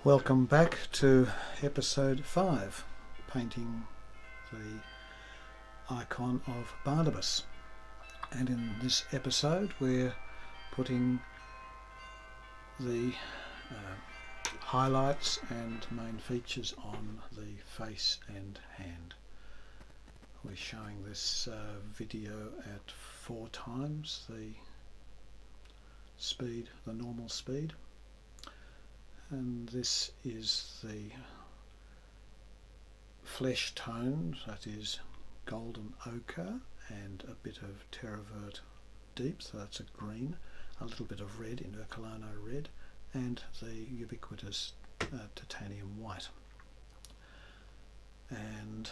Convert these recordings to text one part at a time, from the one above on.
Welcome back to episode 5, painting the icon of Barnabas. And in this episode we're putting the highlights and main features on the face and hand. We're showing this video at 4 times the speed, the normal speed. And this is the flesh tone, that is golden ochre and a bit of terravert deep, so that's a green, a little bit of red into a Colano red, and the ubiquitous titanium white. And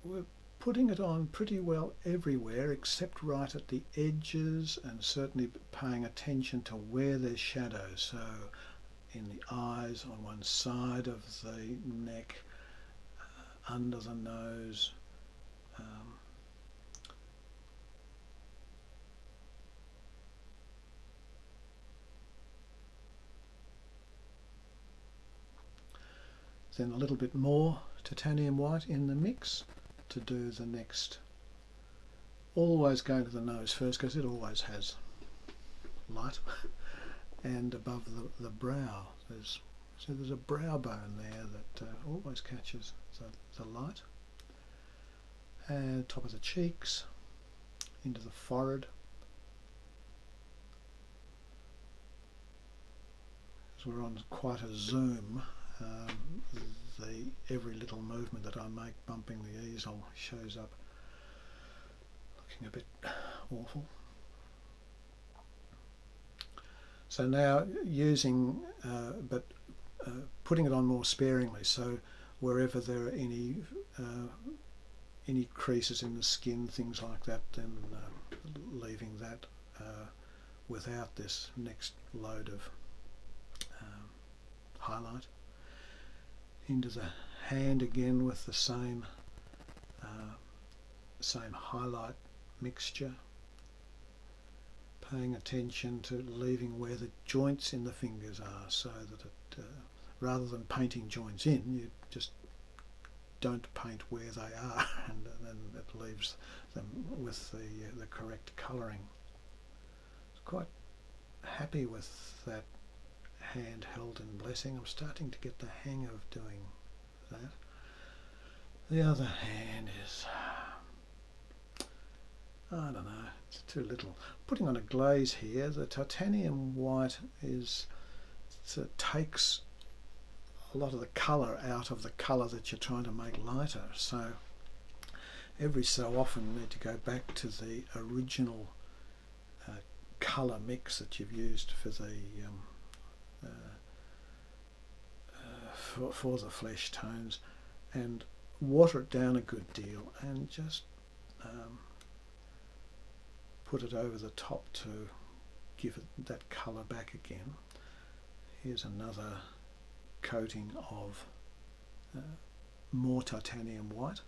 we're putting it on pretty well everywhere except right at the edges, and certainly paying attention to where there's shadows. So in the eyes, on one side of the neck, under the nose, then a little bit more titanium white in the mix to do the next. Always going to the nose first because it always has light. And above the brow, there's a brow bone there that always catches the light. And top of the cheeks, into the forehead. As we're on quite a zoom, every little movement that I make bumping the easel shows up looking a bit awful. So now using putting it on more sparingly, so wherever there are any creases in the skin, things like that, then leaving that without this next load of highlight. Into the hand again with the same highlight mixture, paying attention to leaving where the joints in the fingers are, so that it rather than painting joints in, you just don't paint where they are, and then it leaves them with the correct colouring. Quite happy with that hand held in blessing. I'm starting to get the hang of doing that. The other hand is, I don't know, it's too little. Putting on a glaze here, the titanium white takes a lot of the colour out of the colour that you're trying to make lighter. So every so often you need to go back to the original colour mix that you've used for the for the flesh tones, and water it down a good deal, and just put it over the top to give it that colour back again. Here's another coating of more titanium white,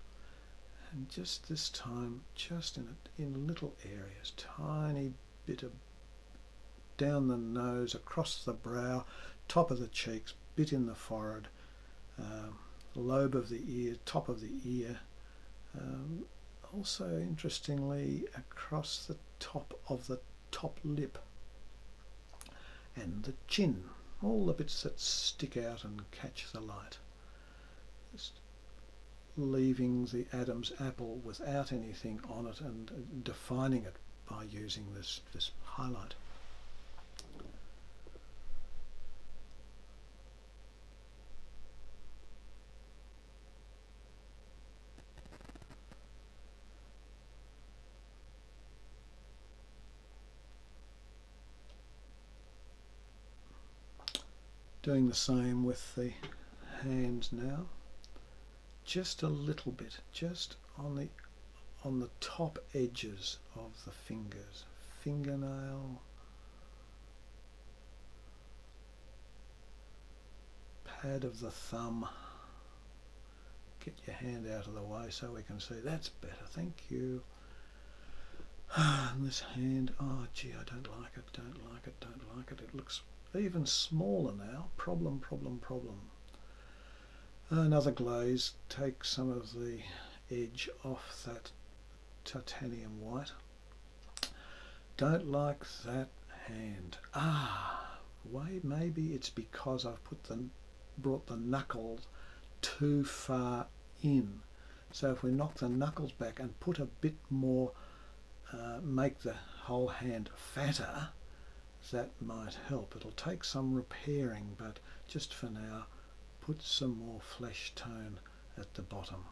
and just this time just in little areas, tiny bit of down the nose, across the brow, top of the cheeks, bit in the forehead, lobe of the ear, top of the ear, also interestingly across the top of the top lip and the chin, all the bits that stick out and catch the light. Just leaving the Adam's apple without anything on it and defining it by using this highlight. Doing the same with the hands now, just a little bit, just on the top edges of the fingers, fingernail, pad of the thumb. Get your hand out of the way so we can see. That's better, thank you. And this hand, oh gee, I don't like it. It looks even smaller now. Problem. Another glaze, take some of the edge off that titanium white. Don't like that hand. Maybe it's because I've brought the knuckles too far in. So if we knock the knuckles back and put a bit more, make the whole hand fatter, that might help. It'll take some repairing, but just for now, put some more flesh tone at the bottom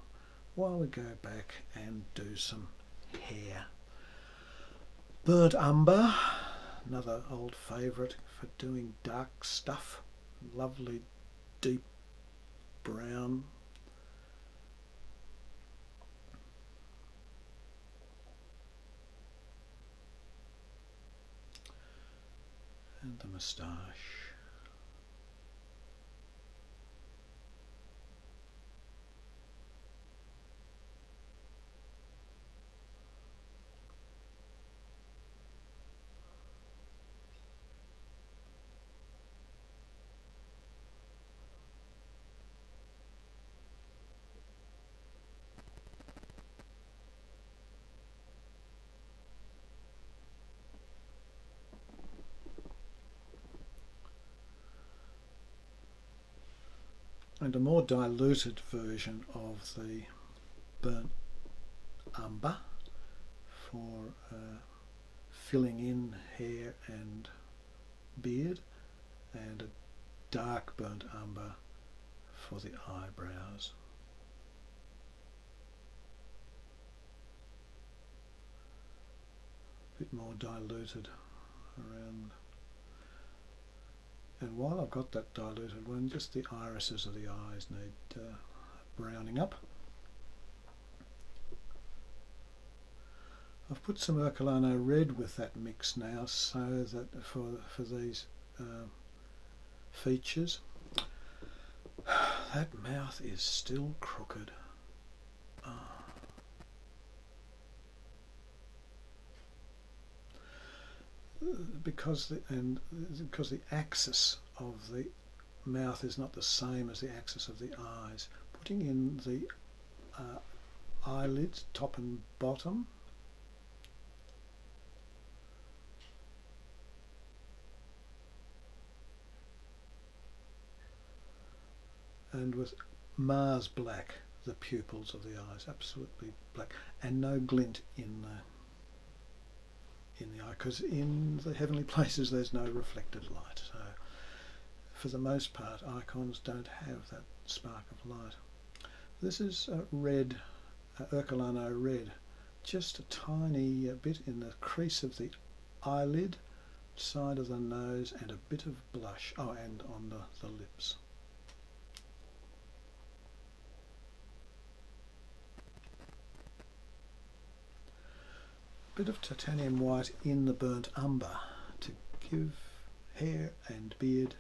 while we go back and do some hair. Burnt umber, another old favourite for doing dark stuff. Lovely deep brown. And the moustache. And a more diluted version of the burnt umber for filling in hair and beard, and a dark burnt umber for the eyebrows. A bit more diluted around. And while I've got that diluted one, just the irises of the eyes need browning up. I've put some Ercolano red with that mix now, so that for these features. That mouth is still crooked. Because the axis of the mouth is not the same as the axis of the eyes. Putting in the eyelids, top and bottom, and with Mars black, the pupils of the eyes, absolutely black, and no glint in the eye, because in the heavenly places there's no reflected light. So for the most part, icons don't have that spark of light. This is red, Ercolano red, just a tiny bit in the crease of the eyelid, side of the nose, and a bit of blush, and on the lips. Bit of titanium white in the burnt umber to give hair and beard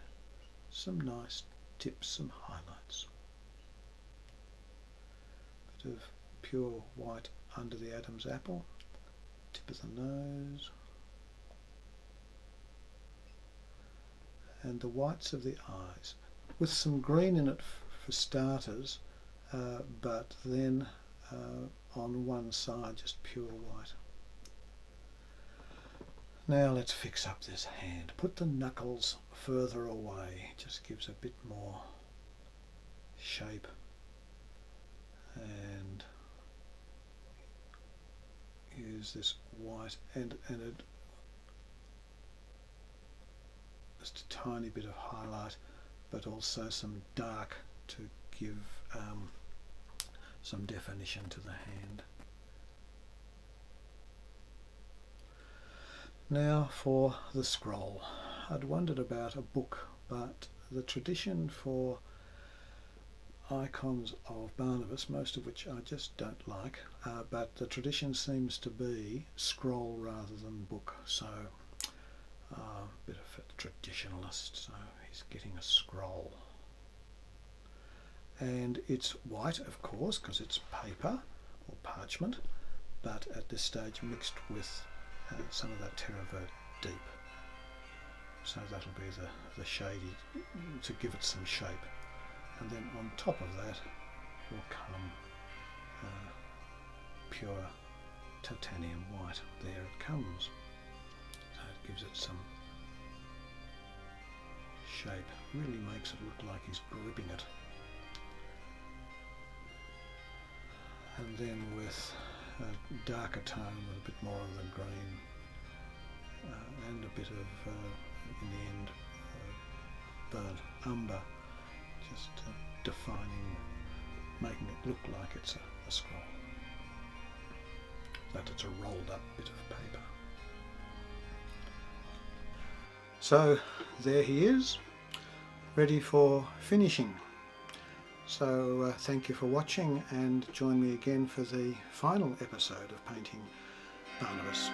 some nice tips, some highlights. Bit of pure white under the Adam's apple, tip of the nose, and the whites of the eyes, with some green in it for starters, but then on one side just pure white. Now let's fix up this hand. Put the knuckles further away, just gives a bit more shape, and use this white and just a tiny bit of highlight, but also some dark to give some definition to the hand. Now for the scroll. I'd wondered about a book, but the tradition for icons of Barnabas, most of which I just don't like, but the tradition seems to be scroll rather than book, so a bit of a traditionalist, so he's getting a scroll. And it's white, of course, because it's paper or parchment, but at this stage mixed with some of that terra verte deep. So that'll be the shady, to give it some shape. And then on top of that will come pure titanium white. There it comes. So it gives it some shape, really makes it look like he's gripping it. And then with a darker tone with a bit more of the green and a bit of, in the end, burnt umber, just defining, making it look like it's a scroll, that it's a rolled up bit of paper. So there he is, ready for finishing. So thank you for watching, and join me again for the final episode of painting Barnabas.